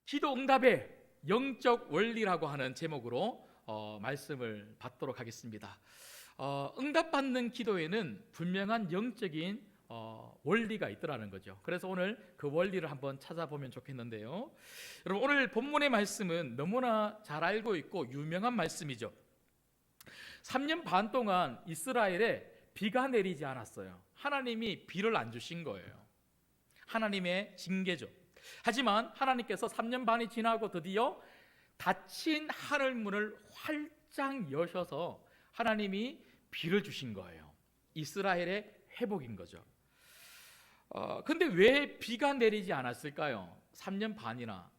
기도 응답의 영적 원리라고 하는 제목으로 말씀을 받도록 하겠습니다. 응답받는 기도에는 분명한 영적인 원리가 있더라는 거죠. 그래서 오늘 그 원리를 한번 찾아보면 좋겠는데요. 여러분, 오늘 본문의 말씀은 너무나 잘 알고 있고 유명한 말씀이죠. 3년 반 동안 이스라엘에 비가 내리지 않았어요. 하나님이 비를 안 주신 거예요. 하나님의 징계죠. 하지만 하나님께서 3년 반이 지나고 드디어 닫힌 하늘문을 활짝 여셔서 하나님이 비를 주신 거예요. 이스라엘의 회복인 거죠. 근데 왜 비가 내리지 않았을까요? 3년 반이나.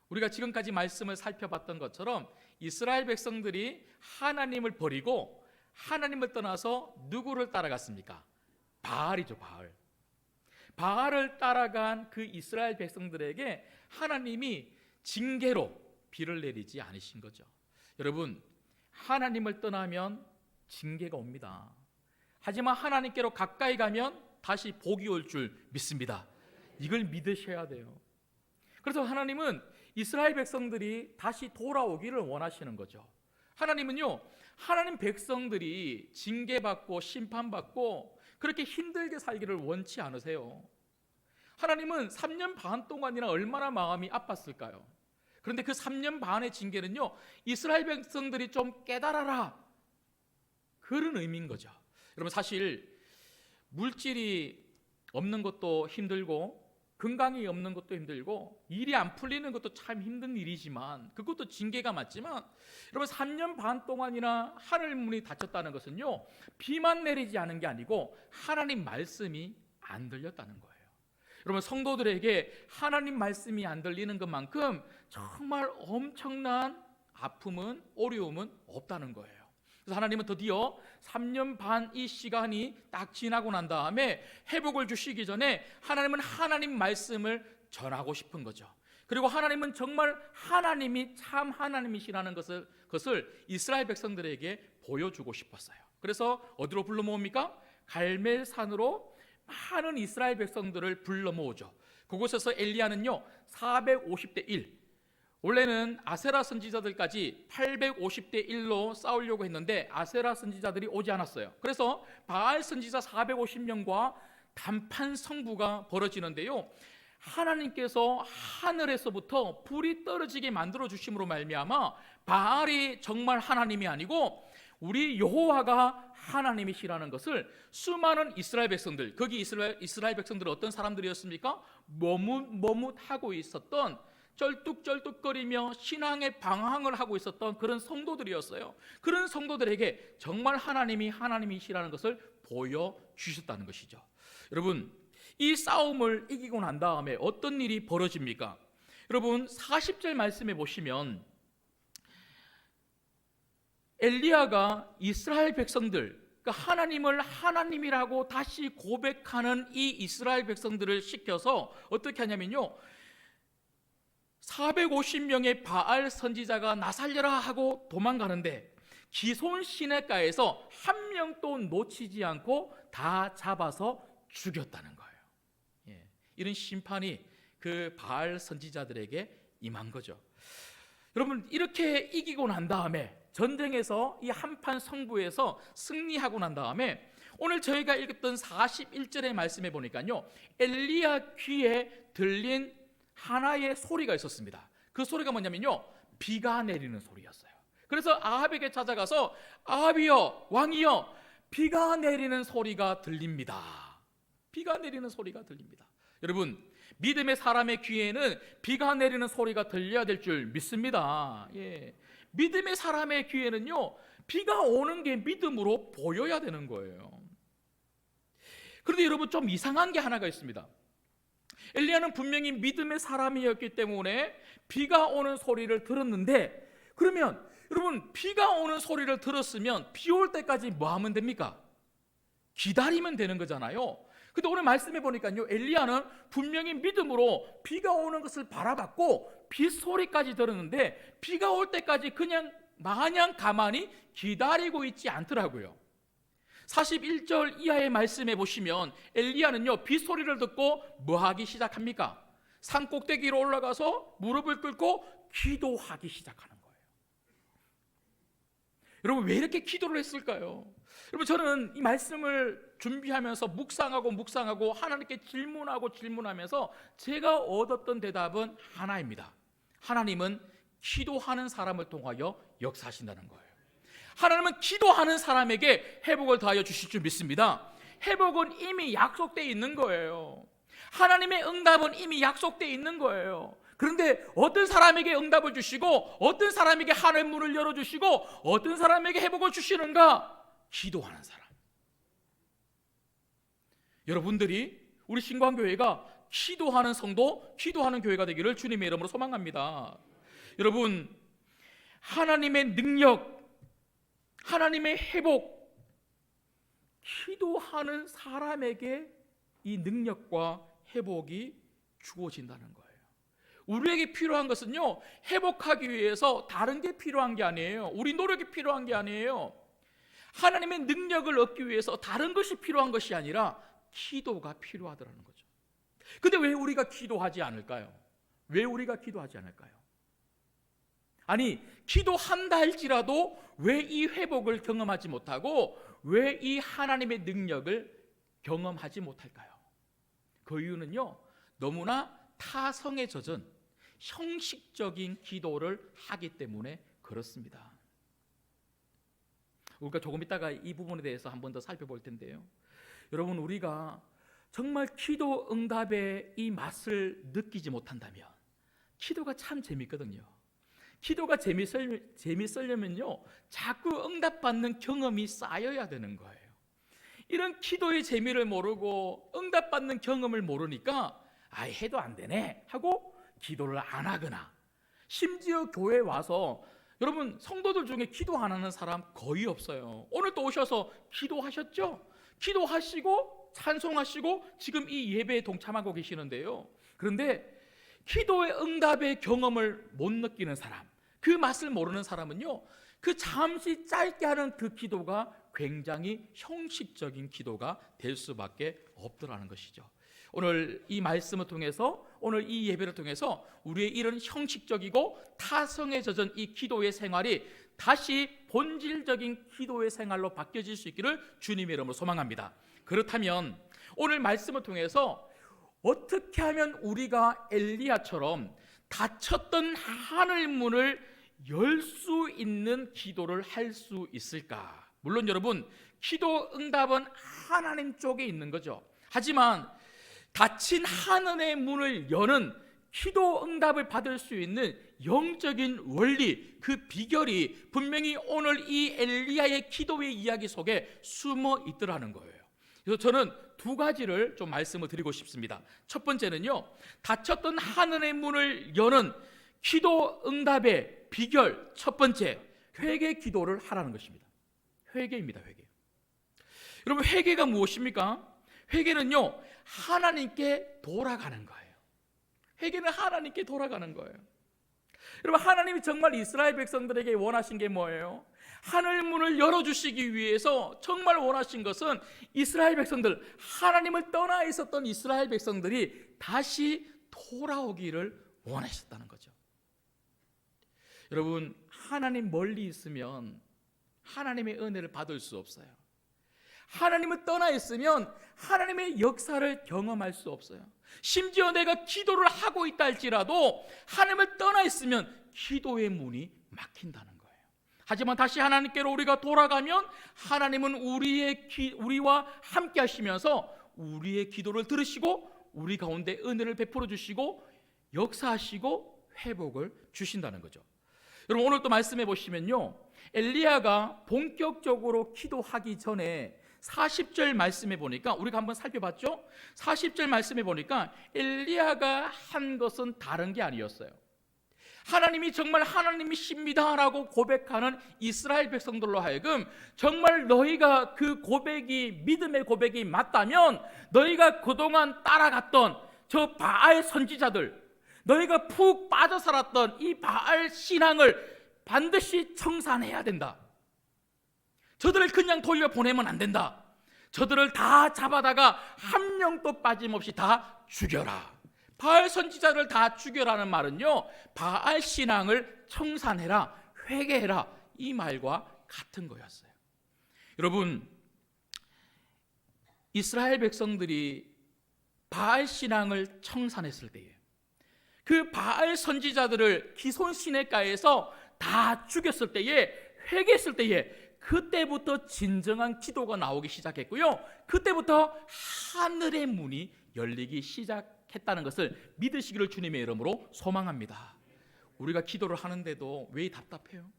우리가 지금까지 말씀을 살펴봤던 것처럼 이스라엘 백성들이 하나님을 버리고 하나님을 떠나서 누구를 따라갔습니까? 바알이죠, 바알. 바알을 따라간 그 이스라엘 백성들에게 하나님이 징계로 비를 내리지 않으신 거죠. 여러분, 하나님을 떠나면 징계가 옵니다. 하지만 하나님께로 가까이 가면 다시 복이 올 줄 믿습니다. 이걸 믿으셔야 돼요. 그래서 하나님은 이스라엘 백성들이 다시 돌아오기를 원하시는 거죠. 하나님은요, 하나님 백성들이 징계받고 심판받고 그렇게 힘들게 살기를 원치 않으세요. 하나님은 3년 반 동안이나 얼마나 마음이 아팠을까요? 그런데 그 3년 반의 징계는요, 이스라엘 백성들이 좀 깨달아라, 그런 의미인 거죠. 여러분, 사실 물질이 없는 것도 힘들고 건강이 없는 것도 힘들고 일이 안 풀리는 것도 참 힘든 일이지만 그것도 징계가 맞지만, 여러분, 3년 반 동안이나 하늘문이 닫혔다는 것은요, 비만 내리지 않은 게 아니고 하나님 말씀이 안 들렸다는 거예요. 여러분, 성도들에게 하나님 말씀이 안 들리는 것만큼 정말 엄청난 아픔은, 어려움은 없다는 거예요. 그래서 하나님은 드디어 3년 반 이 시간이 딱 지나고 난 다음에 회복을 주시기 전에 하나님은 하나님 말씀을 전하고 싶은 거죠. 그리고 하나님은 정말 하나님이 참 하나님이시라는 것을 이스라엘 백성들에게 보여주고 싶었어요. 그래서 어디로 불러 모읍니까? 갈멜산으로 많은 이스라엘 백성들을 불러 모으죠. 그곳에서 엘리야는요 450대 1, 원래는 아세라 선지자들까지 850대 1로 싸우려고 했는데 아세라 선지자들이 오지 않았어요. 그래서 바알 선지자 450명과 단판 성부가 벌어지는데요, 하나님께서 하늘에서부터 불이 떨어지게 만들어 주심으로 말미암아 바알이 정말 하나님이 아니고 우리 여호와가 하나님이시라는 것을 수많은 이스라엘 백성들, 거기 이스라엘 백성들은 어떤 사람들이었습니까? 머뭇하고 있었던, 쩔뚝쩔뚝거리며 신앙의 방황을 하고 있었던 그런 성도들이었어요. 그런 성도들에게 정말 하나님이 하나님이시라는 것을 보여주셨다는 것이죠. 여러분, 이 싸움을 이기고 난 다음에 어떤 일이 벌어집니까? 여러분, 40절 말씀에 보시면 엘리야가 이스라엘 백성들, 그러니까 하나님을 하나님이라고 다시 고백하는 이 이스라엘 백성들을 시켜서 어떻게 하냐면요, 450명의 바알 선지자가 나 살려라 하고 도망가는데 기손 시내가에서 한 명도 놓치지 않고 다 잡아서 죽였다는 거예요. 이런 심판이 그 바알 선지자들에게 임한 거죠. 여러분, 이렇게 이기고 난 다음에 전쟁에서 이 한판 성부에서 승리하고 난 다음에 오늘 저희가 읽었던 41절의 말씀에 보니까요, 엘리야 귀에 들린 하나의 소리가 있었습니다. 그 소리가 뭐냐면요, 비가 내리는 소리였어요. 그래서 아합에게 찾아가서 아합이여, 왕이여, 비가 내리는 소리가 들립니다. 비가 내리는 소리가 들립니다. 여러분, 믿음의 사람의 귀에는 비가 내리는 소리가 들려야 될 줄 믿습니다. 믿음의 사람의 귀에는요, 비가 오는 게 믿음으로 보여야 되는 거예요. 그런데 여러분, 좀 이상한 게 하나가 있습니다. 엘리야는 분명히 믿음의 사람이었기 때문에 비가 오는 소리를 들었는데, 그러면 여러분, 비가 오는 소리를 들었으면 비 올 때까지 뭐 하면 됩니까? 기다리면 되는 거잖아요. 근데 오늘 말씀해 보니까요, 엘리야는 분명히 믿음으로 비가 오는 것을 바라봤고 빗소리까지 들었는데 비가 올 때까지 그냥 마냥 가만히 기다리고 있지 않더라고요. 41절 이하의 말씀에 보시면 엘리야는요 빗소리를 듣고 뭐 하기 시작합니까? 산 꼭대기로 올라가서 무릎을 꿇고 기도하기 시작하는 거예요. 여러분, 왜 이렇게 기도를 했을까요? 여러분, 저는 이 말씀을 준비하면서 묵상하고 하나님께 질문하면서 제가 얻었던 대답은 하나입니다. 하나님은 기도하는 사람을 통하여 역사하신다는 거예요. 하나님은 기도하는 사람에게 회복을 더하여 주실 줄 믿습니다. 회복은 이미 약속되어 있는 거예요. 하나님의 응답은 이미 약속되어 있는 거예요. 그런데 어떤 사람에게 응답을 주시고 어떤 사람에게 하늘 문을 열어주시고 어떤 사람에게 회복을 주시는가? 기도하는 사람. 여러분들이 우리 신광교회가 기도하는 성도, 기도하는 교회가 되기를 주님의 이름으로 소망합니다. 여러분, 하나님의 능력, 하나님의 회복, 기도하는 사람에게 이 능력과 회복이 주어진다는 거예요. 우리에게 필요한 것은요, 회복하기 위해서 다른 게 필요한 게 아니에요. 우리 노력이 필요한 게 아니에요. 하나님의 능력을 얻기 위해서 다른 것이 필요한 것이 아니라 기도가 필요하더라는 거죠. 근데 왜 우리가 기도하지 않을까요? 왜 우리가 기도하지 않을까요? 아니, 기도한다 할지라도 왜 이 회복을 경험하지 못하고 왜 이 하나님의 능력을 경험하지 못할까요? 그 이유는요, 너무나 타성에 젖은 형식적인 기도를 하기 때문에 그렇습니다. 우리가 조금 있다가 이 부분에 대해서 한 번 더 살펴볼 텐데요, 여러분, 우리가 정말 기도 응답의 이 맛을 느끼지 못한다면 기도가 참 재밌거든요. 기도가 재밌으려면요, 자꾸 응답받는 경험이 쌓여야 되는 거예요. 이런 기도의 재미를 모르고 응답받는 경험을 모르니까 해도 안 되네 하고 기도를 안 하거나, 심지어 교회에 와서 여러분, 성도들 중에 기도 안 하는 사람 거의 없어요. 오늘 또 오셔서 기도하셨죠? 기도하시고 찬송하시고 지금 이 예배에 동참하고 계시는데요, 그런데 기도의 응답의 경험을 못 느끼는 사람, 그 맛을 모르는 사람은요, 그 잠시 짧게 하는 그 기도가 굉장히 형식적인 기도가 될 수밖에 없더라는 것이죠. 오늘 이 말씀을 통해서, 오늘 이 예배를 통해서 우리의 이런 형식적이고 타성에 젖은 이 기도의 생활이 다시 본질적인 기도의 생활로 바뀌어질 수 있기를 주님의 이름으로 소망합니다. 그렇다면 오늘 말씀을 통해서 어떻게 하면 우리가 엘리야처럼 닫혔던 하늘 문을 열 수 있는 기도를 할 수 있을까? 물론 여러분, 기도 응답은 하나님 쪽에 있는 거죠. 하지만 닫힌 하늘의 문을 여는 기도 응답을 받을 수 있는 영적인 원리, 그 비결이 분명히 오늘 이 엘리야의 기도의 이야기 속에 숨어 있더라는 거예요. 그래서 저는 두 가지를 좀 말씀을 드리고 싶습니다. 첫 번째는요, 닫혔던 하늘의 문을 여는 기도 응답의 비결, 첫 번째, 회개 기도를 하라는 것입니다. 회개입니다. 회개. 여러분, 회개가 무엇입니까? 회개는요, 하나님께 돌아가는 거예요. 회개는 하나님께 돌아가는 거예요. 여러분, 하나님이 정말 이스라엘 백성들에게 원하신 게 뭐예요? 하늘 문을 열어주시기 위해서 정말 원하신 것은 이스라엘 백성들, 하나님을 떠나 있었던 이스라엘 백성들이 다시 돌아오기를 원하셨다는 거죠. 여러분, 하나님 멀리 있으면 하나님의 은혜를 받을 수 없어요. 하나님을 떠나 있으면 하나님의 역사를 경험할 수 없어요. 심지어 내가 기도를 하고 있다 할지라도 하나님을 떠나 있으면 기도의 문이 막힌다는 거예요. 하지만 다시 하나님께로 우리가 돌아가면 하나님은 우리와 함께 하시면서 우리의 기도를 들으시고 우리 가운데 은혜를 베풀어 주시고 역사하시고 회복을 주신다는 거죠. 여러분, 오늘 또 말씀해 보시면요, 엘리야가 본격적으로 기도하기 전에 40절 말씀해 보니까, 우리가 한번 살펴봤죠? 40절 말씀해 보니까 엘리야가 한 것은 다른 게 아니었어요. 하나님이 정말 하나님이십니다라고 고백하는 이스라엘 백성들로 하여금 정말 너희가 그 고백이, 믿음의 고백이 맞다면 너희가 그동안 따라갔던 저 바알 선지자들, 너희가 푹 빠져 살았던 이 바알 신앙을 반드시 청산해야 된다. 저들을 그냥 돌려보내면 안 된다. 저들을 다 잡아다가 한 명도 빠짐없이 다 죽여라. 바알 선지자를 다 죽여라는 말은요, 바알 신앙을 청산해라, 회개해라, 이 말과 같은 거였어요. 여러분, 이스라엘 백성들이 바알 신앙을 청산했을 때에, 그 바알 선지자들을 기손 시내가에서 다 죽였을 때에, 회개했을 때에, 그때부터 진정한 기도가 나오기 시작했고요, 그때부터 하늘의 문이 열리기 시작했다는 것을 믿으시기를 주님의 이름으로 소망합니다. 우리가 기도를 하는데도 왜 답답해요?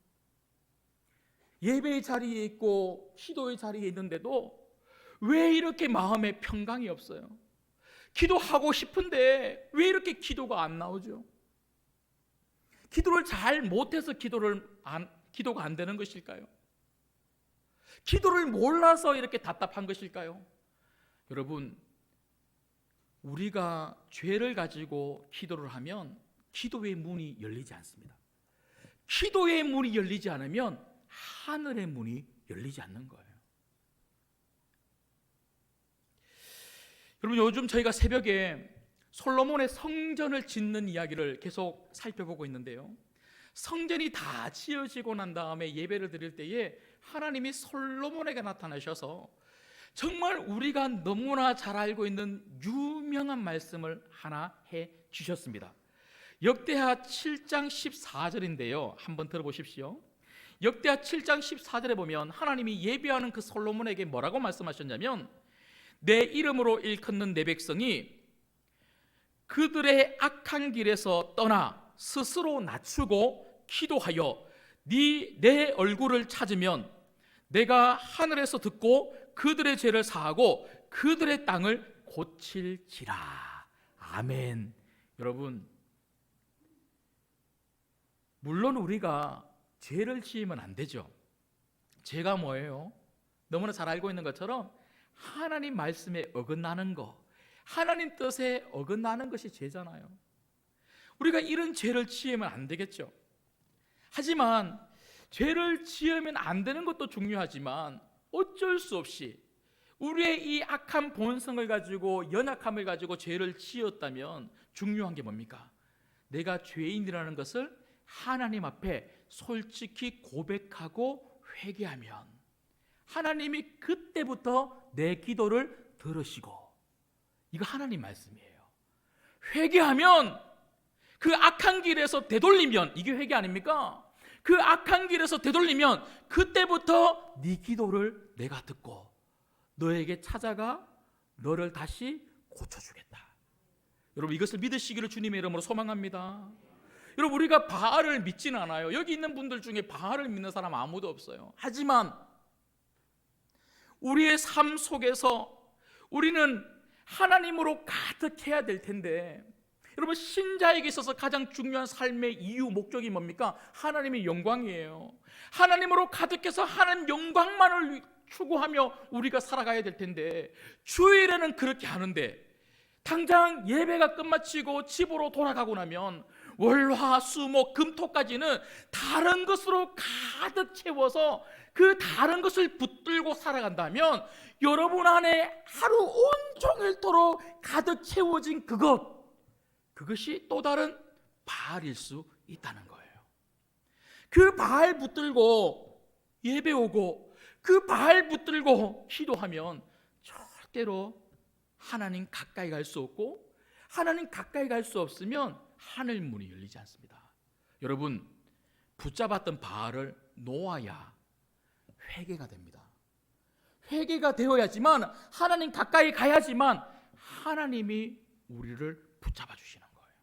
예배의 자리에 있고 기도의 자리에 있는데도 왜 이렇게 마음에 평강이 없어요? 기도하고 싶은데 왜 이렇게 기도가 안 나오죠? 기도를 잘 못해서 기도가 안 되는 것일까요? 기도를 몰라서 이렇게 답답한 것일까요? 여러분, 우리가 죄를 가지고 기도를 하면 기도의 문이 열리지 않습니다. 기도의 문이 열리지 않으면 하늘의 문이 열리지 않는 거예요. 여러분, 요즘 저희가 새벽에 솔로몬의 성전을 짓는 이야기를 계속 살펴보고 있는데요, 성전이 다 지어지고 난 다음에 예배를 드릴 때에 하나님이 솔로몬에게 나타나셔서 정말 우리가 너무나 잘 알고 있는 유명한 말씀을 하나 해 주셨습니다. 역대하 7장 14절인데요, 한번 들어보십시오. 역대하 7장 14절에 보면 하나님이 예배하는 그 솔로몬에게 뭐라고 말씀하셨냐면, 내 이름으로 일컫는 내 백성이 그들의 악한 길에서 떠나 스스로 낮추고 기도하여 내 얼굴을 찾으면 내가 하늘에서 듣고 그들의 죄를 사하고 그들의 땅을 고칠지라. 아멘. 여러분, 물론 우리가 죄를 지으면 안 되죠. 죄가 뭐예요? 너무나 잘 알고 있는 것처럼 하나님 말씀에 어긋나는 거, 하나님 뜻에 어긋나는 것이 죄잖아요. 우리가 이런 죄를 지으면 안 되겠죠. 하지만 죄를 지으면 안 되는 것도 중요하지만 어쩔 수 없이 우리의 이 악한 본성을 가지고, 연약함을 가지고 죄를 지었다면 중요한 게 뭡니까? 내가 죄인이라는 것을 하나님 앞에 솔직히 고백하고 회개하면 하나님이 그때부터 내 기도를 들으시고, 이거 하나님 말씀이에요. 회개하면, 그 악한 길에서 되돌리면, 이게 회개 아닙니까? 그 악한 길에서 되돌리면 그때부터 네 기도를 내가 듣고 너에게 찾아가 너를 다시 고쳐주겠다. 여러분, 이것을 믿으시기를 주님의 이름으로 소망합니다. 여러분, 우리가 바알을 믿지는 않아요. 여기 있는 분들 중에 바알을 믿는 사람 아무도 없어요. 하지만 우리의 삶 속에서 우리는 하나님으로 가득해야 될 텐데, 여러분, 신자에게 있어서 가장 중요한 삶의 이유, 목적이 뭡니까? 하나님의 영광이에요. 하나님으로 가득해서 하나님 영광만을 추구하며 우리가 살아가야 될 텐데, 주일에는 그렇게 하는데 당장 예배가 끝마치고 집으로 돌아가고 나면 월, 화, 수, 목, 금, 토까지는 다른 것으로 가득 채워서 그 다른 것을 붙들고 살아간다면 여러분 안에 하루 온종일토록 가득 채워진 그것이 또 다른 바알일 수 있다는 거예요. 그 바알 붙들고 예배 오고 그 바알 붙들고 기도하면 절대로 하나님 가까이 갈 수 없고, 하나님 가까이 갈 수 없으면 하늘 문이 열리지 않습니다. 여러분, 붙잡았던 바알을 놓아야 회개가 됩니다. 회개가 되어야지만, 하나님 가까이 가야지만 하나님이 우리를 붙잡아 주시는 거예요.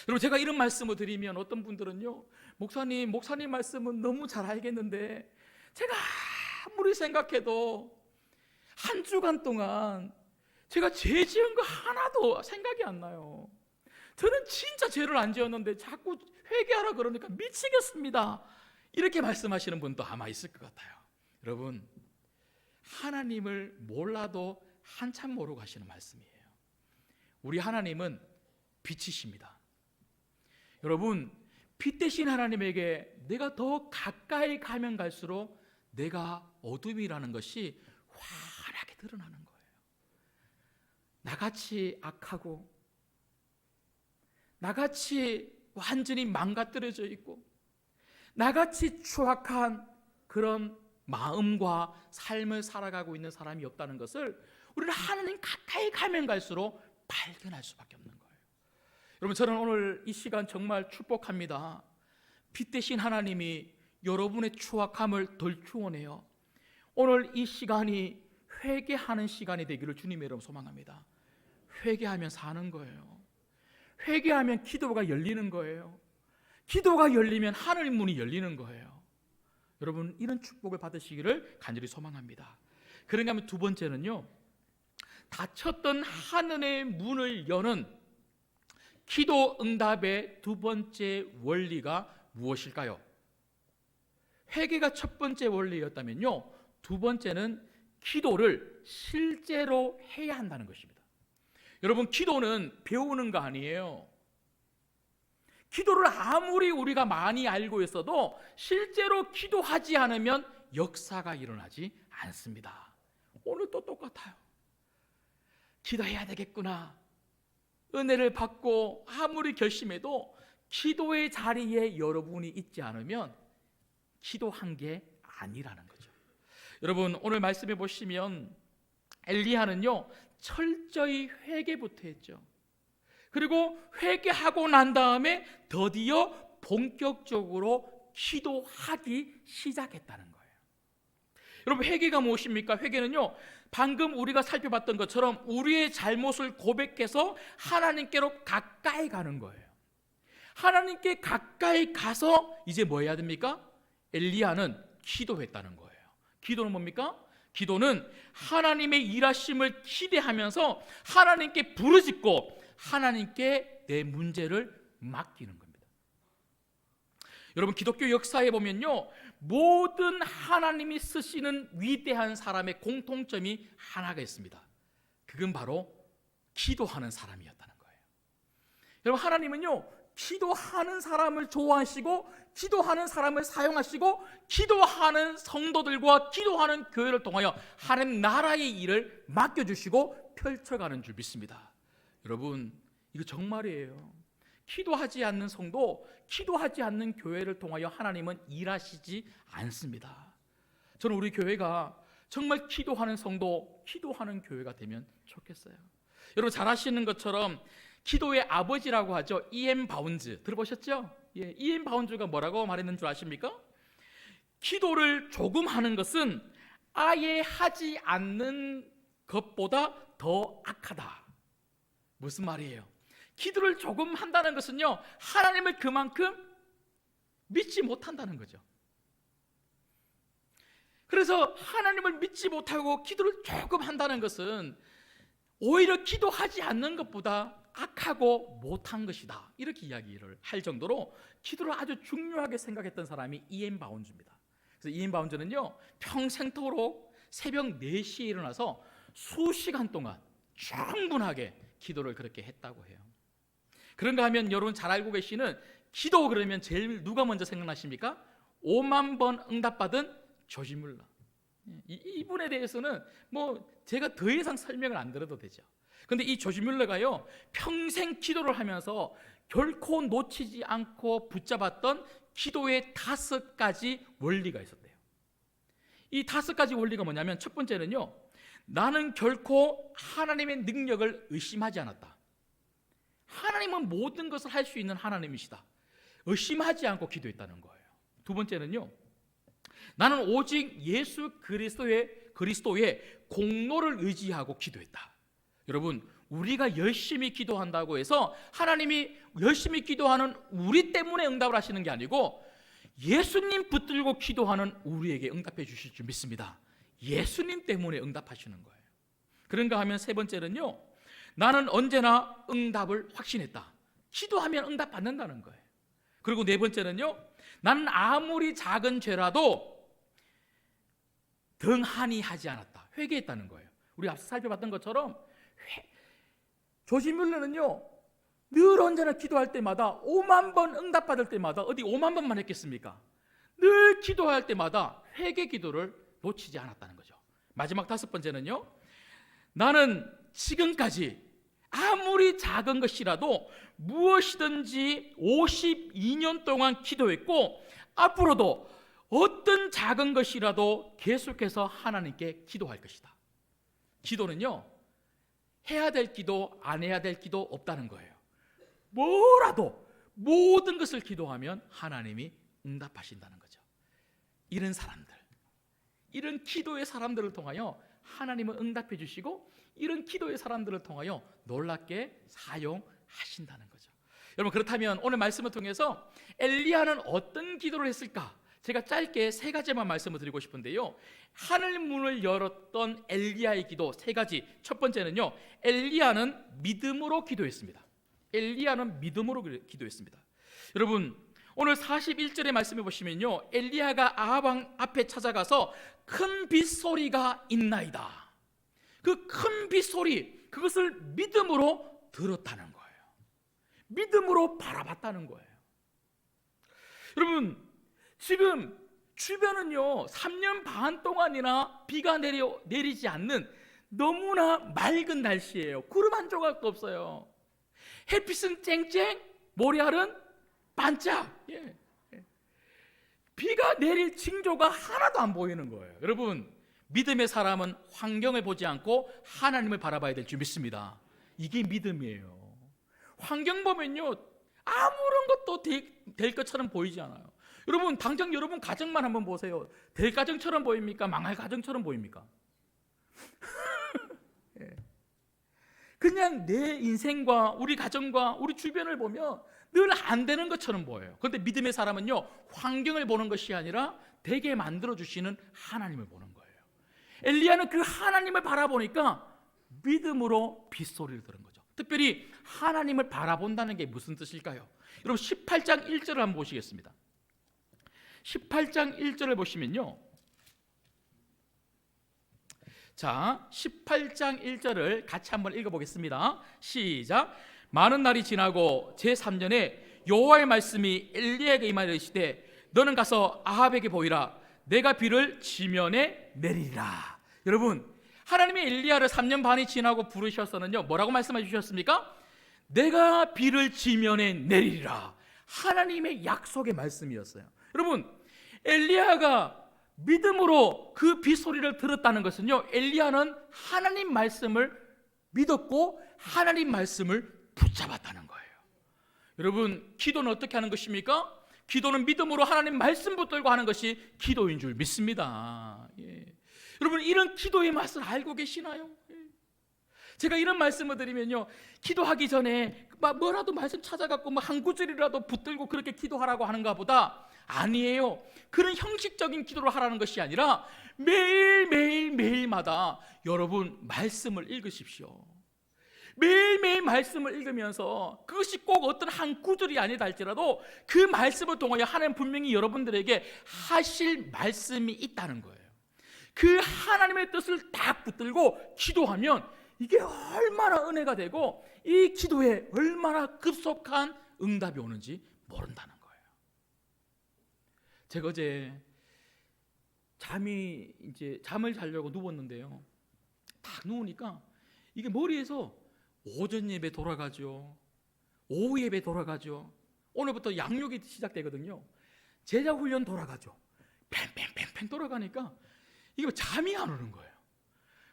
여러분, 제가 이런 말씀을 드리면 어떤 분들은요, 목사님 말씀은 너무 잘 알겠는데 제가 아무리 생각해도 한 주간 동안 제가 죄 지은 거 하나도 생각이 안 나요. 저는 진짜 죄를 안 지었는데 자꾸 회개하라 그러니까 미치겠습니다. 이렇게 말씀하시는 분도 아마 있을 것 같아요. 여러분, 하나님을 몰라도 한참 모르고 하시는 말씀이에요. 우리 하나님은 빛이십니다. 여러분, 빛 대신 하나님에게 내가 더 가까이 가면 갈수록 내가 어둠이라는 것이 환하게 드러나는 거예요. 나같이 악하고 나같이 완전히 망가뜨려져 있고 나같이 추악한 그런 마음과 삶을 살아가고 있는 사람이 없다는 것을 우리는 하나님 가까이 가면 갈수록 발견할 수밖에 없는 거예요. 여러분, 저는 오늘 이 시간 정말 축복합니다. 빛 대신 하나님이 여러분의 추악함을 덜 추원해요. 오늘 이 시간이 회개하는 시간이 되기를 주님의 이름으로 소망합니다. 회개하면 사는 거예요. 회개하면 기도가 열리는 거예요. 기도가 열리면 하늘 문이 열리는 거예요. 여러분, 이런 축복을 받으시기를 간절히 소망합니다. 그런가 하면 두 번째는요, 닫혔던 하늘의 문을 여는 기도 응답의 두 번째 원리가 무엇일까요? 회개가 첫 번째 원리였다면요, 두 번째는 기도를 실제로 해야 한다는 것입니다. 여러분, 기도는 배우는 거 아니에요. 기도를 아무리 우리가 많이 알고 있어도 실제로 기도하지 않으면 역사가 일어나지 않습니다. 오늘도 똑같아요. 기도해야 되겠구나, 은혜를 받고 아무리 결심해도 기도의 자리에 여러분이 있지 않으면 기도한 게 아니라는 거죠. 여러분, 오늘 말씀해 보시면 엘리야는요 철저히 회개부터 했죠. 그리고 회개하고 난 다음에 드디어 본격적으로 기도하기 시작했다는 거예요. 여러분, 회개가 무엇입니까? 회개는요, 방금 우리가 살펴봤던 것처럼 우리의 잘못을 고백해서 하나님께로 가까이 가는 거예요. 하나님께 가까이 가서 이제 뭐 해야 됩니까? 엘리야는 기도했다는 거예요. 기도는 뭡니까? 기도는 하나님의 일하심을 기대하면서 하나님께 부르짖고 하나님께 내 문제를 맡기는 겁니다. 여러분, 기독교 역사에 보면요, 모든 하나님이 쓰시는 위대한 사람의 공통점이 하나가 있습니다. 그건 바로 기도하는 사람이었다는 거예요. 여러분, 하나님은요 기도하는 사람을 좋아하시고 기도하는 사람을 사용하시고 기도하는 성도들과 기도하는 교회를 통하여 하나님 나라의 일을 맡겨주시고 펼쳐가는 줄 믿습니다. 여러분, 이거 정말이에요. 기도하지 않는 성도, 기도하지 않는 교회를 통하여 하나님은 일하시지 않습니다. 저는 우리 교회가 정말 기도하는 성도, 기도하는 교회가 되면 좋겠어요. 여러분, 잘 아시는 것처럼 기도의 아버지라고 하죠. E.M. 바운즈 들어보셨죠? 예, E.M. 바운즈가 뭐라고 말했는 줄 아십니까? 기도를 조금 하는 것은 아예 하지 않는 것보다 더 악하다. 무슨 말이에요? 기도를 조금 한다는 것은요, 하나님을 그만큼 믿지 못한다는 거죠. 그래서 하나님을 믿지 못하고 기도를 조금 한다는 것은 오히려 기도하지 않는 것보다 악하고 못한 것이다, 이렇게 이야기를 할 정도로 기도를 아주 중요하게 생각했던 사람이 E.M. 바운즈입니다. 그래서 E.M. 바운즈는요 평생토록 새벽 4시에 일어나서 수시간 동안 충분하게 기도를 그렇게 했다고 해요. 그런가 하면 여러분 잘 알고 계시는 기도 그러면 제일 누가 먼저 생각나십니까? 5만 번 응답받은 조지 뮬러. 이분에 대해서는 뭐 제가 더 이상 설명을 안 드려도 되죠. 그런데 이 조지 뮬러가요 평생 기도를 하면서 결코 놓치지 않고 붙잡았던 기도의 5가지 원리가 있었대요. 이 5가지 원리가 뭐냐면, 첫 번째는요, 나는 결코 하나님의 능력을 의심하지 않았다. 하나님은 모든 것을 할 수 있는 하나님이시다. 의심하지 않고 기도했다는 거예요. 두 번째는요, 나는 오직 예수 그리스도의 공로를 의지하고 기도했다. 여러분, 우리가 열심히 기도한다고 해서 하나님이 열심히 기도하는 우리 때문에 응답을 하시는 게 아니고 예수님 붙들고 기도하는 우리에게 응답해 주실 줄 믿습니다. 예수님 때문에 응답하시는 거예요. 그런가 하면 세 번째는요, 나는 언제나 응답을 확신했다. 기도하면 응답 받는다는 거예요. 그리고 네 번째는요, 나는 아무리 작은 죄라도 등한히 하지 않았다. 회개했다는 거예요. 우리 앞서 살펴봤던 것처럼 조지 뮬러는요 늘 언제나 기도할 때마다 5만 번 응답받을 때마다 어디 5만 번만 했겠습니까? 늘 기도할 때마다 회개 기도를 놓치지 않았다는 거죠. 마지막 5번째는요, 나는 지금까지 아무리 작은 것이라도 무엇이든지 52년 동안 기도했고 앞으로도 어떤 작은 것이라도 계속해서 하나님께 기도할 것이다. 기도는요, 해야 될 기도, 안 해야 될 기도 없다는 거예요. 뭐라도 모든 것을 기도하면 하나님이 응답하신다는 거죠. 이런 사람들, 이런 기도의 사람들을 통하여 하나님은 응답해 주시고 이런 기도의 사람들을 통하여 놀랍게 사용하신다는 거죠. 여러분, 그렇다면 오늘 말씀을 통해서 엘리야는 어떤 기도를 했을까? 제가 짧게 세 가지만 말씀을 드리고 싶은데요, 하늘 문을 열었던 엘리야의 기도 세 가지. 첫 번째는요, 엘리야는 믿음으로 기도했습니다. 엘리야는 믿음으로 기도했습니다. 여러분, 오늘 41절의 말씀해 보시면요, 엘리야가 아합 왕 앞에 찾아가서 큰 빗소리가 있나이다. 그 큰 빗소리, 그것을 믿음으로 들었다는 거예요. 믿음으로 바라봤다는 거예요. 여러분, 지금 주변은요 3년 반 동안이나 비가 내리지 않는 너무나 맑은 날씨예요. 구름 한 조각도 없어요. 햇빛은 쨍쨍, 모래알은 반짝. 비가 내릴 징조가 하나도 안 보이는 거예요. 여러분, 믿음의 사람은 환경을 보지 않고 하나님을 바라봐야 될 줄 믿습니다. 이게 믿음이에요. 환경 보면요 아무런 것도 될 것처럼 보이지 않아요. 여러분, 당장 여러분 가정만 한번 보세요. 될 가정처럼 보입니까? 망할 가정처럼 보입니까? 그냥 내 인생과 우리 가정과 우리 주변을 보면 늘 안 되는 것처럼 보여요. 그런데 믿음의 사람은요 환경을 보는 것이 아니라 되게 만들어주시는 하나님을 보는 거예요. 엘리야는 그 하나님을 바라보니까 믿음으로 빗소리를 들은 거죠. 특별히 하나님을 바라본다는 게 무슨 뜻일까요? 여러분, 18장 1절을 한번 보시겠습니다. 18장 1절을 보시면요, 자, 18장 1절을 같이 한번 읽어보겠습니다. 시작. 많은 날이 지나고 제3년에 여호와의 말씀이 엘리야에게 임하여 이르시되 너는 가서 아합에게 보이라. 내가 비를 지면에 내리리라. 여러분, 하나님이 엘리야를 3년 반이 지나고 부르셔서는요 뭐라고 말씀해 주셨습니까? 내가 비를 지면에 내리리라. 하나님의 약속의 말씀이었어요. 여러분, 엘리야가 믿음으로 그 빗소리를 들었다는 것은요, 엘리야는 하나님 말씀을 믿었고 하나님 말씀을 붙잡았다는 거예요. 여러분, 기도는 어떻게 하는 것입니까? 기도는 믿음으로 하나님 말씀 붙들고 하는 것이 기도인 줄 믿습니다. 여러분, 이런 기도의 맛을 알고 계시나요? 제가 이런 말씀을 드리면요, 기도하기 전에 막 뭐라도 말씀 찾아갖고 뭐 한 구절이라도 붙들고 그렇게 기도하라고 하는가 보다 아니에요. 그런 형식적인 기도를 하라는 것이 아니라 매일마다 여러분 말씀을 읽으십시오. 매일매일 말씀을 읽으면서 그것이 꼭 어떤 한 구절이 아니다 할지라도 그 말씀을 통하여 하나님 분명히 여러분들에게 하실 말씀이 있다는 거예요. 그 하나님의 뜻을 딱 붙들고 기도하면 이게 얼마나 은혜가 되고 이 기도에 얼마나 급속한 응답이 오는지 모른다는 거예요. 제가 어제 잠을 자려고 누웠는데요, 딱 누우니까 이게 머리에서 오전 예배 돌아가죠, 오후 예배 돌아가죠, 오늘부터 양육이 시작되거든요, 제자 훈련 돌아가죠, 팽팽팽팽 돌아가니까 이게 잠이 안 오는 거예요.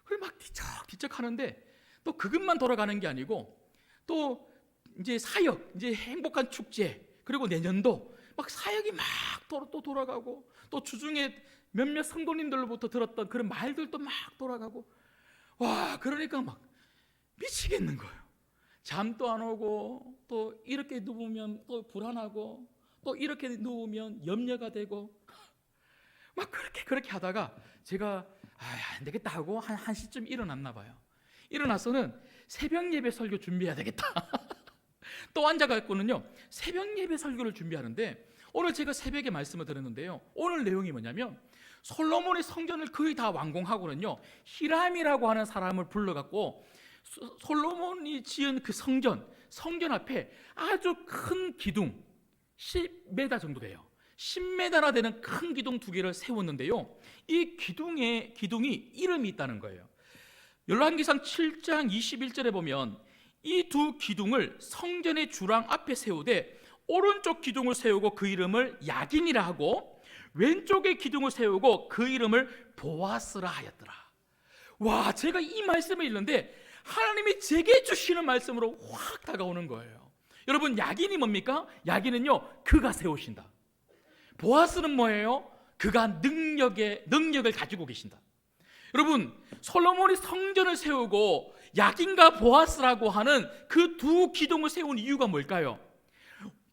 그걸 막 뒤척뒤척 하는데 또 그것만 돌아가는 게 아니고 또 이제 사역, 이제 행복한 축제, 그리고 내년도 막 사역이 막 또 돌아가고 또 주중에 몇몇 성도님들로부터 들었던 그런 말들도 막 돌아가고, 와, 그러니까 막 미치겠는 거예요. 잠도 안 오고 또 이렇게 누우면 또 불안하고 또 이렇게 누우면 염려가 되고 막 그렇게 하다가 제가 안 되겠다 하고 한 1시쯤 일어났나 봐요. 일어나서는 새벽 예배 설교 준비해야 되겠다. 또 앉아갖고는요 새벽 예배 설교를 준비하는데, 오늘 제가 새벽에 말씀을 드렸는데요, 오늘 내용이 뭐냐면 솔로몬의 성전을 거의 다 완공하고는요 히람이라고 하는 사람을 불러갖고 솔로몬이 지은 그 성전 앞에 아주 큰 기둥 10m 정도 돼요. 10m나 되는 큰 기둥 2개를 세웠는데요, 이 기둥이 이름이 있다는 거예요. 열왕기상 7장 21절에 보면 이 두 기둥을 성전의 주랑 앞에 세우되 오른쪽 기둥을 세우고 그 이름을 야긴이라 하고 왼쪽의 기둥을 세우고 그 이름을 보아스라 하였더라. 와, 제가 이 말씀을 읽는데 하나님이 제게 주시는 말씀으로 확 다가오는 거예요. 여러분, 야긴이 뭡니까? 야긴은요, 그가 세우신다. 보아스는 뭐예요? 그가 능력을 가지고 계신다. 여러분, 솔로몬이 성전을 세우고 야긴과 보아스라고 하는 그 두 기둥을 세운 이유가 뭘까요?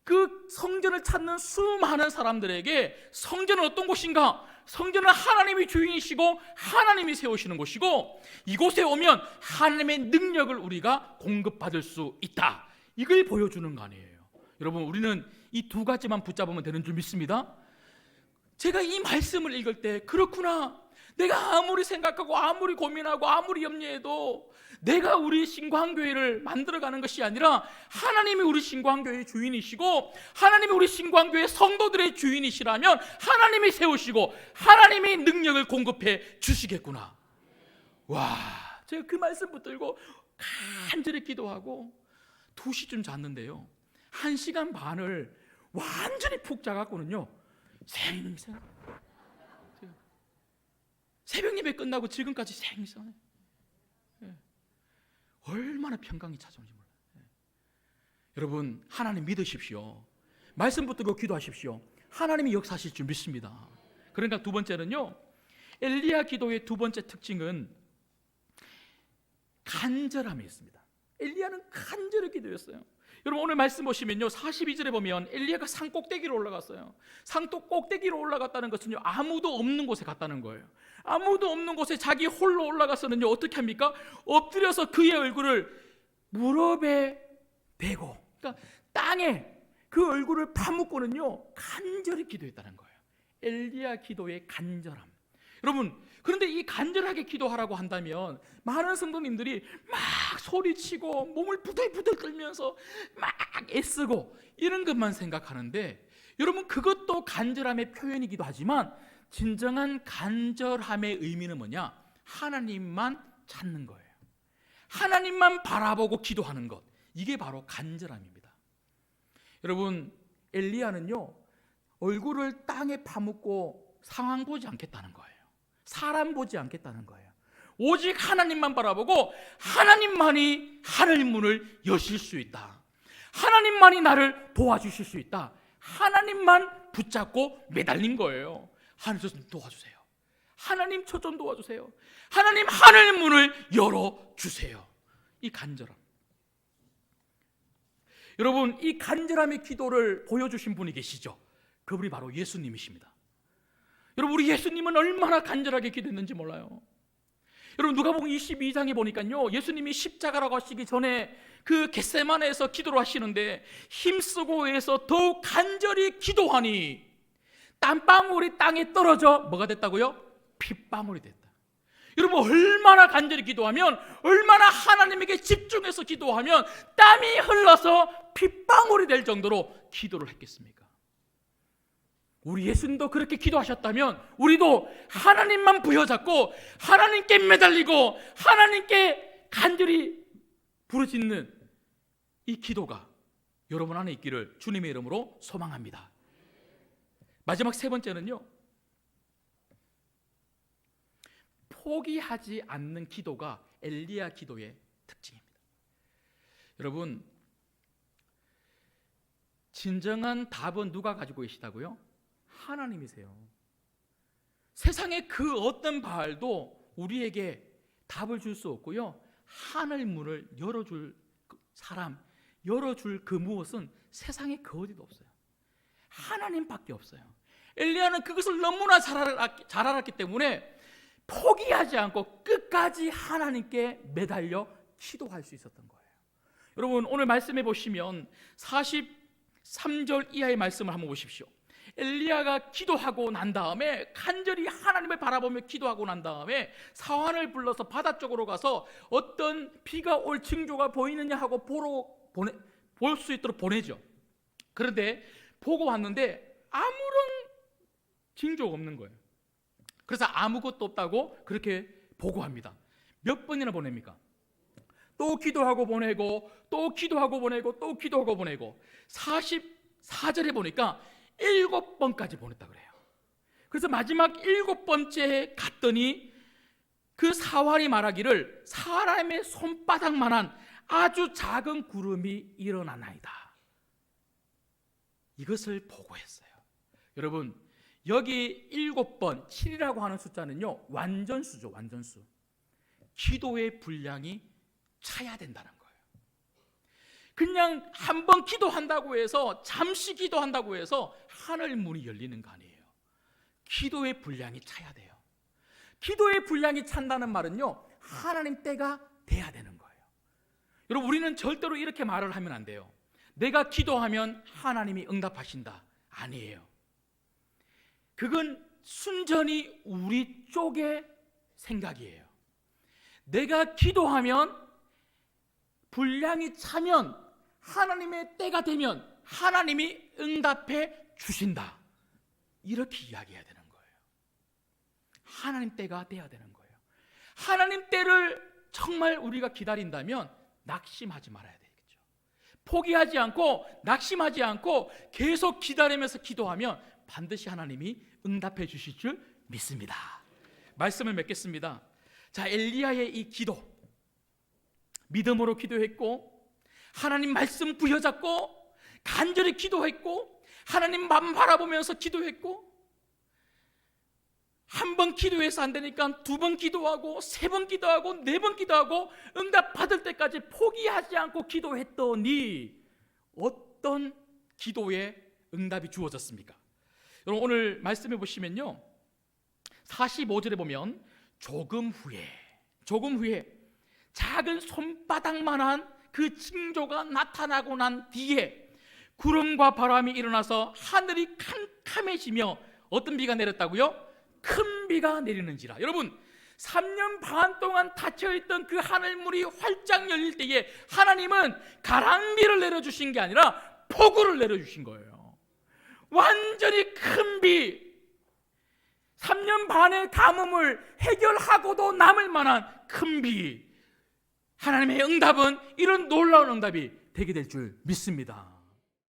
그 성전을 찾는 수많은 사람들에게 성전은 어떤 곳인가? 성전은 하나님이 주인이시고 하나님이 세우시는 곳이고 이곳에 오면 하나님의 능력을 우리가 공급받을 수 있다, 이걸 보여주는 거 아니에요. 여러분, 우리는 이 두 가지만 붙잡으면 되는 줄 믿습니다. 제가 이 말씀을 읽을 때 그렇구나, 내가 아무리 생각하고 아무리 고민하고 아무리 염려해도 내가 우리 신광교회를 만들어가는 것이 아니라 하나님이 우리 신광교회의 주인이시고 하나님이 우리 신광교회 성도들의 주인이시라면 하나님이 세우시고 하나님이 능력을 공급해 주시겠구나. 와, 제가 그 말씀 붙들고 간절히 기도하고 2시쯤 잤는데요, 1시간 반을 완전히 푹 자갖고는요 생생, 새벽 예배 끝나고 지금까지 생생, 얼마나 평강이 찾아오는지 몰라요. 여러분, 하나님 믿으십시오. 말씀 붙들고 기도하십시오. 하나님이 역사하실 줄 믿습니다. 그러니까 두 번째는요, 엘리야 기도의 두 번째 특징은 간절함이 있습니다. 엘리야는 간절히 기도했어요. 여러분, 오늘 말씀 보시면요, 42절에 보면 엘리야가 산 꼭대기로 올라갔어요. 산 꼭대기로 올라갔다는 것은요, 아무도 없는 곳에 갔다는 거예요. 아무도 없는 곳에 자기 홀로 올라가서는요, 어떻게 합니까? 엎드려서 그의 얼굴을 무릎에 대고, 그러니까 땅에 그 얼굴을 파묻고는요 간절히 기도했다는 거예요. 엘리야 기도의 간절함. 여러분, 그런데 이 간절하게 기도하라고 한다면 많은 성도님들이 막 소리치고 몸을 부들부들 떨면서 막 애쓰고 이런 것만 생각하는데, 여러분, 그것도 간절함의 표현이기도 하지만 진정한 간절함의 의미는 뭐냐? 하나님만 찾는 거예요. 하나님만 바라보고 기도하는 것, 이게 바로 간절함입니다. 여러분, 엘리야는요 얼굴을 땅에 파묻고 상황 보지 않겠다는 거예요. 사람 보지 않겠다는 거예요. 오직 하나님만 바라보고 하나님만이 하늘 문을 여실 수 있다, 하나님만이 나를 도와주실 수 있다, 하나님만 붙잡고 매달린 거예요. 하나님, 저 좀 도와주세요. 하나님, 저 좀 도와주세요. 하나님, 하늘 문을 열어주세요. 이 간절함. 여러분, 이 간절함의 기도를 보여주신 분이 계시죠? 그분이 바로 예수님이십니다. 여러분, 우리 예수님은 얼마나 간절하게 기도했는지 몰라요. 여러분, 누가복음 22장에 보니까요, 예수님이 십자가라고 하시기 전에 그 겟세마네에서 기도를 하시는데 힘쓰고 해서 더욱 간절히 기도하니 땀방울이 땅에 떨어져 뭐가 됐다고요? 핏방울이 됐다. 여러분, 얼마나 간절히 기도하면, 얼마나 하나님에게 집중해서 기도하면 땀이 흘러서 핏방울이 될 정도로 기도를 했겠습니까? 우리 예수님도 그렇게 기도하셨다면 우리도 하나님만 부여잡고 하나님께 매달리고 하나님께 간절히 부르짖는 이 기도가 여러분 안에 있기를 주님의 이름으로 소망합니다. 마지막 세 번째는요, 포기하지 않는 기도가 엘리야 기도의 특징입니다. 여러분, 진정한 답은 누가 가지고 계시다고요? 하나님이세요. 세상의 그 어떤 바알도 우리에게 답을 줄 수 없고요, 하늘 문을 열어줄 사람, 열어줄 그 무엇은 세상에 그 어디도 없어요. 하나님밖에 없어요. 엘리야는 그것을 너무나 잘 알았기 때문에 포기하지 않고 끝까지 하나님께 매달려 기도할 수 있었던 거예요. 여러분, 오늘 말씀해 보시면 43절 이하의 말씀을 한번 보십시오. 엘리야가 기도하고 난 다음에, 간절히 하나님을 바라보며 기도하고 난 다음에 사환을 불러서 바다 쪽으로 가서 어떤 비가 올 징조가 보이느냐 하고 볼 수 있도록 보내죠. 그런데 보고 왔는데 아무런 징조가 없는 거예요. 그래서 아무것도 없다고 그렇게 보고합니다. 몇 번이나 보냅니까? 또 기도하고 보내고 또 기도하고 보내고 또 기도하고 보내고 44절에 보니까 7번까지 보냈다 그래요. 그래서 마지막 7번째에 갔더니 그 사환이 말하기를 사람의 손바닥만한 아주 작은 구름이 일어나나이다. 이것을 보고했어요. 여러분, 여기 7번 7이라고 하는 숫자는요, 완전수죠. 완전수. 기도의 분량이 차야 된다는 거예요. 그냥 한 번 기도한다고 해서, 잠시 기도한다고 해서 하늘 문이 열리는 거 아니에요. 기도의 분량이 차야 돼요. 기도의 분량이 찬다는 말은요, 하나님 때가 돼야 되는 거예요. 여러분, 우리는 절대로 이렇게 말을 하면 안 돼요. 내가 기도하면 하나님이 응답하신다. 아니에요. 그건 순전히 우리 쪽의 생각이에요. 내가 기도하면, 분량이 차면, 하나님의 때가 되면 하나님이 응답해 주신다. 이렇게 이야기해야 되는 거예요. 하나님 때가 돼야 되는 거예요. 하나님 때를 정말 우리가 기다린다면 낙심하지 말아야 되겠죠. 포기하지 않고, 낙심하지 않고 계속 기다리면서 기도하면 반드시 하나님이 응답해 주실 줄 믿습니다. 말씀을 맺겠습니다. 자, 엘리야의 이 기도, 믿음으로 기도했고, 하나님 말씀 부여잡고 간절히 기도했고, 하나님 맘 바라보면서 기도했고, 한 번 기도해서 안 되니까 2번 기도하고 3번 기도하고 4번 기도하고 응답 받을 때까지 포기하지 않고 기도했더니 어떤 기도에 응답이 주어졌습니까? 여러분, 오늘 말씀해 보시면요, 45절에 보면 조금 후에 작은 손바닥만한 그 징조가 나타나고 난 뒤에 구름과 바람이 일어나서 하늘이 캄캄해지며 어떤 비가 내렸다고요? 큰 비가 내리는지라. 여러분, 3년 반 동안 닫혀있던 그 하늘문이 활짝 열릴 때에 하나님은 가랑비를 내려주신 게 아니라 폭우를 내려주신 거예요. 완전히 큰 비, 3년 반의 가뭄을 해결하고도 남을 만한 큰 비. 하나님의 응답은 이런 놀라운 응답이 되게 될 줄 믿습니다.